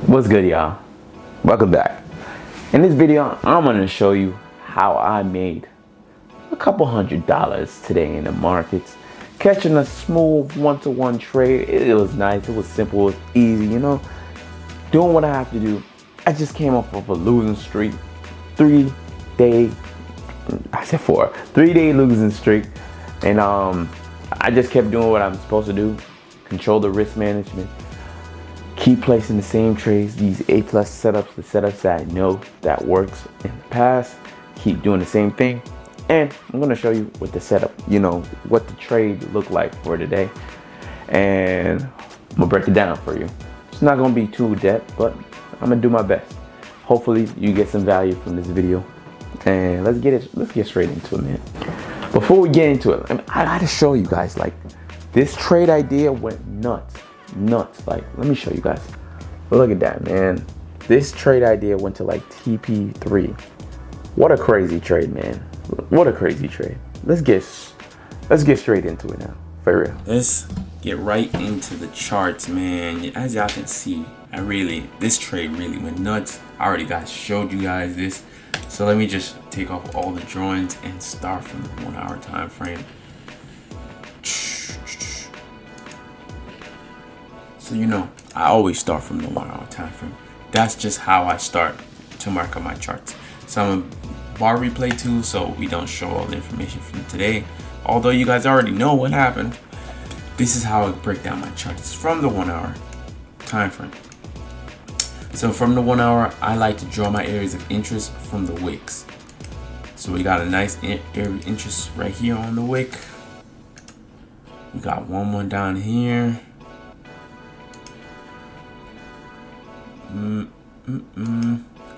What's good, y'all? Welcome back. In this video, I'm going to show you how I made a couple $100 today in the markets, catching a smooth one-to-one trade. It was nice, it was simple, it was easy, doing what I have to do. I just came off of a losing streak, 3-day losing streak, and I just kept doing what I'm supposed to do, control the risk management, keep placing the same trades, these A+ setups, the setups that I know that works in the past. Keep doing the same thing, and I'm gonna show you what the setup, what the trade looked like for today, and I'm gonna break it down for you. It's not gonna be too in-depth, but I'm gonna do my best. Hopefully you get some value from this video, and let's get straight into it, man. Before we get into it, I gotta show you guys, like, this trade idea went nuts. Like, let me show you guys. Look at that, man. This trade idea went to like TP3. What a crazy trade, man. What a crazy trade. Let's get straight into it now, for real. Let's get right into the charts, man. As y'all can see, this trade really went nuts. I already showed you guys this. So let me just take off all the drawings and start from the 1 hour time frame. So I always start from the 1 hour time frame. That's just how I start to mark up my charts. So I'm a bar replay tool, so we don't show all the information from today. Although you guys already know what happened, this is how I break down my charts from the 1 hour time frame. So from the 1 hour, I like to draw my areas of interest from the wicks. So we got a nice area of interest right here on the wick. We got one down here.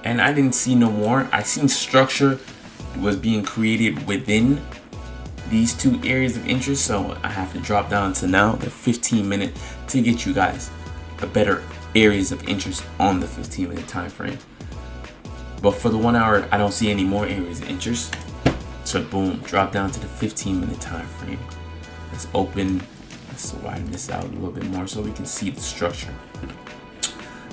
And I didn't see no more. I seen structure was being created within these two areas of interest, so I have to drop down to now the 15-minute to get you guys a better areas of interest on the 15-minute time frame. But for the 1 hour, I don't see any more areas of interest, so boom, drop down to the 15-minute time frame. Let's widen this out a little bit more so we can see the structure.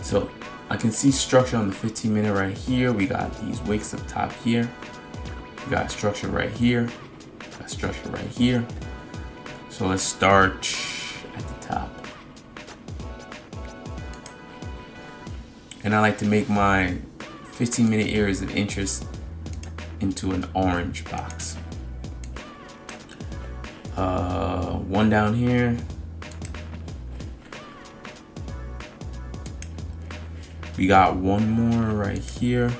So I can see structure on the 15-minute right here. We got these wicks up top here. We got structure right here. Got structure right here. So let's start at the top. And I like to make my 15-minute areas of interest into an orange box. One down here. We got one more right here.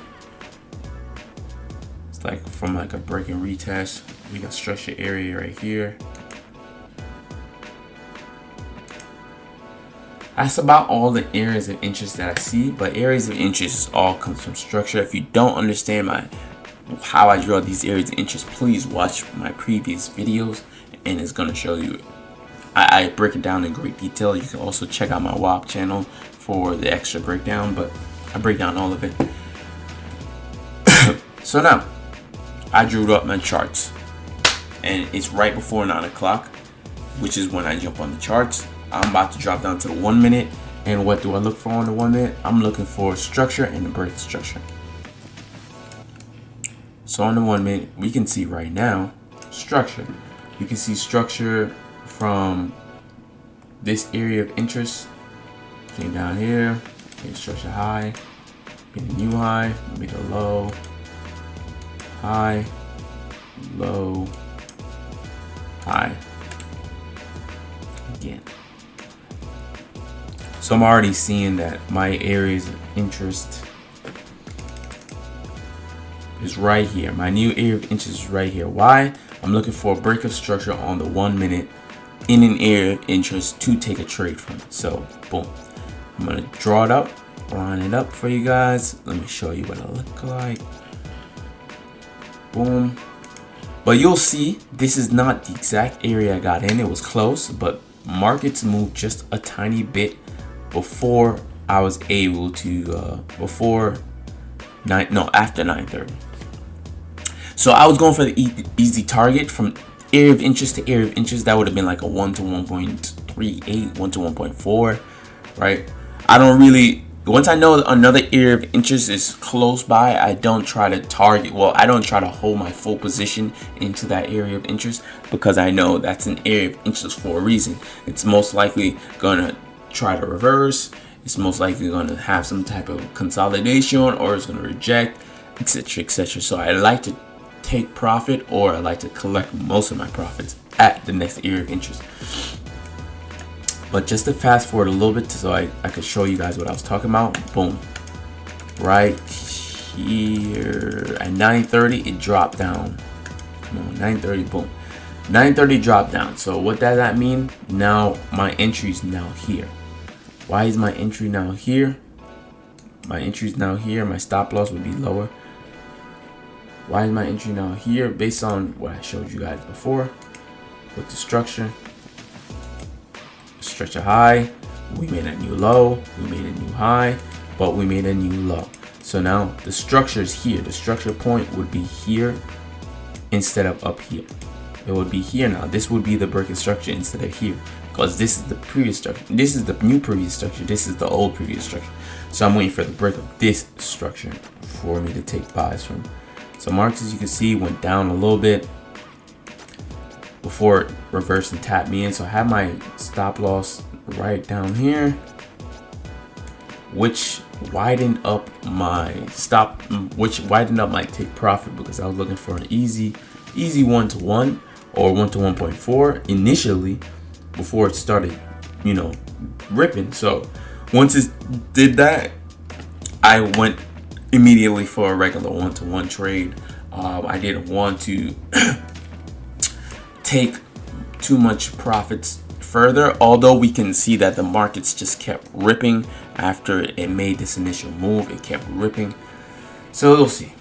It's like from like a break and retest. We got structure area right here. That's about all the areas of interest that I see, but areas of interest all comes from structure. If you don't understand how I draw these areas of interest, please watch my previous videos, and it's gonna show you. I break it down in great detail. You can also check out my WAP channel for the extra breakdown, but I break down all of it. So now, I drew up my charts, and it's right before 9 o'clock, which is when I jump on the charts. I'm about to drop down to the 1 minute, and what do I look for on the 1 minute? I'm looking for structure and the break structure. So on the 1 minute, we can see right now, structure. You can see structure from this area of interest. Came down here, made structure high, made a new high, made a low, high, low, high, again. So I'm already seeing that my areas of interest is right here. My new area of interest is right here. Why? I'm looking for a break of structure on the 1 minute in an area of interest to take a trade from it. So boom. I'm gonna draw it up, line it up for you guys. Let me show you what it look like. Boom. But you'll see this is not the exact area I got in. It was close, but markets moved just a tiny bit before I was able to after 9:30. So I was going for the easy target from area of interest to area of interest. That would have been like a 1 to 1.38, 1 to 1.4, right? I don't really Once I know another area of interest is close by, I don't try to target, well, I don't try to hold my full position into that area of interest, because I know that's an area of interest for a reason. It's most likely gonna try to reverse, it's most likely gonna have some type of consolidation, or it's gonna reject, etc., etc. So I like to take profit, or I like to collect most of my profits at the next area of interest. But just to fast forward a little bit so I could show you guys what I was talking about. Boom. Right here at 9:30 it dropped down. Come on, 9:30, boom. 9:30 dropped down. So what does that mean? Now my entry is now here. Why is my entry now here? My entry is now here. My stop loss would be lower. Why is my entry now here? Based on what I showed you guys before with the structure. Stretch a high, we made a new low, we made a new high, but we made a new low. So now the structure is here. The structure point would be here instead of up here. It would be here now. This would be the breaking structure instead of here, because this is the previous structure. This is the new previous structure. This is the old previous structure. So I'm waiting for the break of this structure for me to take buys from. So markets, as you can see, went down a little bit before it reversed and tapped me in. So I have my stop loss right down here, which widened up my take profit, because I was looking for an easy 1-to-1 or 1-to-1.4 initially before it started, ripping. So once it did that, I went immediately for a regular 1-to-1 trade. I didn't want to take too much profits further, although we can see that the markets just kept ripping after it made this initial move. It kept ripping. So we'll see.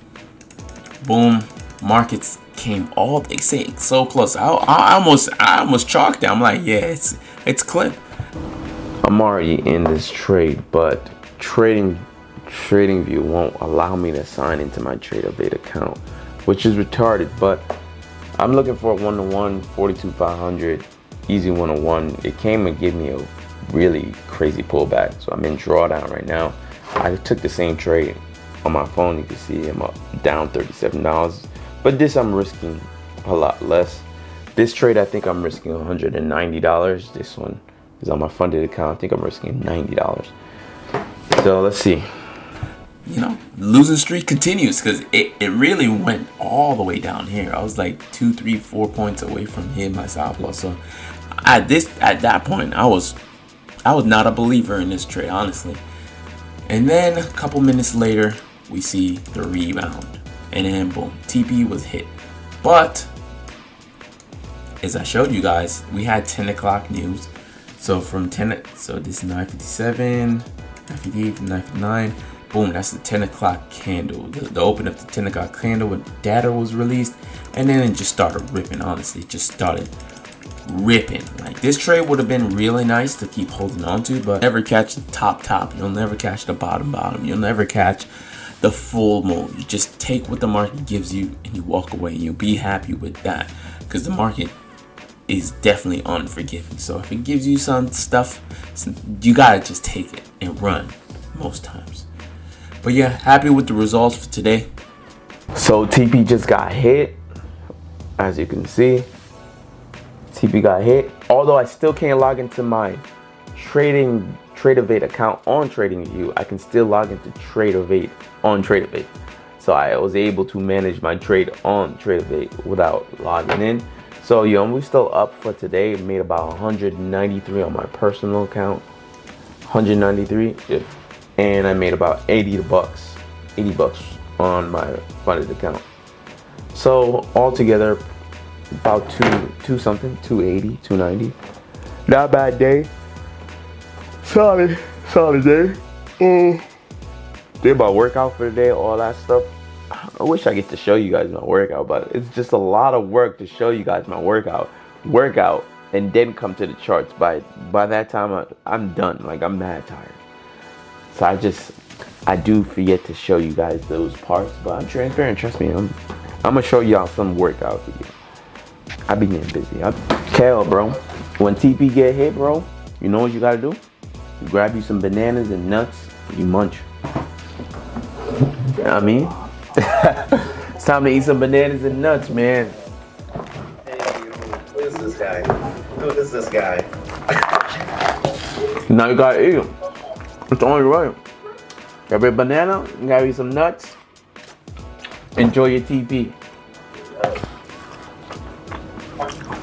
Boom. Markets came all, they say so close. I almost chalked it. I'm like, yeah, it's clip. I'm already in this trade, but TradingView won't allow me to sign into my TradeOvate account, which is retarded. But I'm looking for a 1-to-1 42,500 easy 1-to-1. It came and gave me a really crazy pullback, so I'm in drawdown right now. I took the same trade on my phone. You can see I'm up down $37, but this I'm risking a lot less. This trade I think I'm risking $190. This one is on my funded account. I think I'm risking $90. So let's see. Losing streak continues, because it really went all the way down here. I was like 2, 3, 4 points away from hitting my stop loss. So at that point, I was not a believer in this trade, honestly. And then a couple minutes later, we see the rebound, and then boom, TP was hit. But as I showed you guys, we had 10 o'clock news. So from 10, so this is 9:57, 9:58, 9:59. Boom, that's the 10 o'clock candle. The open of the 10 o'clock candle when data was released, and then it just started ripping. Honestly, it just started ripping. Like, this trade would have been really nice to keep holding on to, but never catch the top. You'll never catch the bottom. You'll never catch the full move. You just take what the market gives you and you walk away, and you'll be happy with that, because the market is definitely unforgiving. So if it gives you some stuff, you gotta just take it and run most times. But yeah, happy with the results for today. So TP just got hit, as you can see. TP got hit. Although I still can't log into my TradeOvate account on TradingView, I can still log into TradeOvate on TradeOvate. So I was able to manage my trade on TradeOvate without logging in. So we're still up for today. Made about 193 on my personal account. 193. Yeah. And I made about 80 bucks on my funded account. So altogether, about 280, 290. Not a bad day. Solid day. Did my workout for the day, all that stuff. I wish I get to show you guys my workout, but it's just a lot of work to show you guys my workout, and then come to the charts. By that time, I'm done. Like, I'm mad tired. So I do forget to show you guys those parts, but I'm transparent. Trust me, I'm gonna show y'all some workout video. I be getting busy. Kale, bro. When TP get hit, bro, you know what you gotta do? You grab you some bananas and nuts, You munch. You know what I mean? It's time to eat some bananas and nuts, man. Hey, who is this guy? Who is this guy? Now you gotta eat them. It's only right. Every banana, you gotta eat some nuts. Enjoy your TP.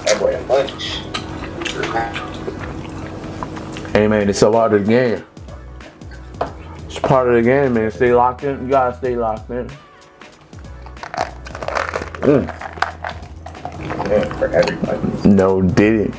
That boy a munch. Hey man, it's a part of the game. It's part of the game, man. Stay locked in. You gotta stay locked in. Yeah, for everybody. No, did it.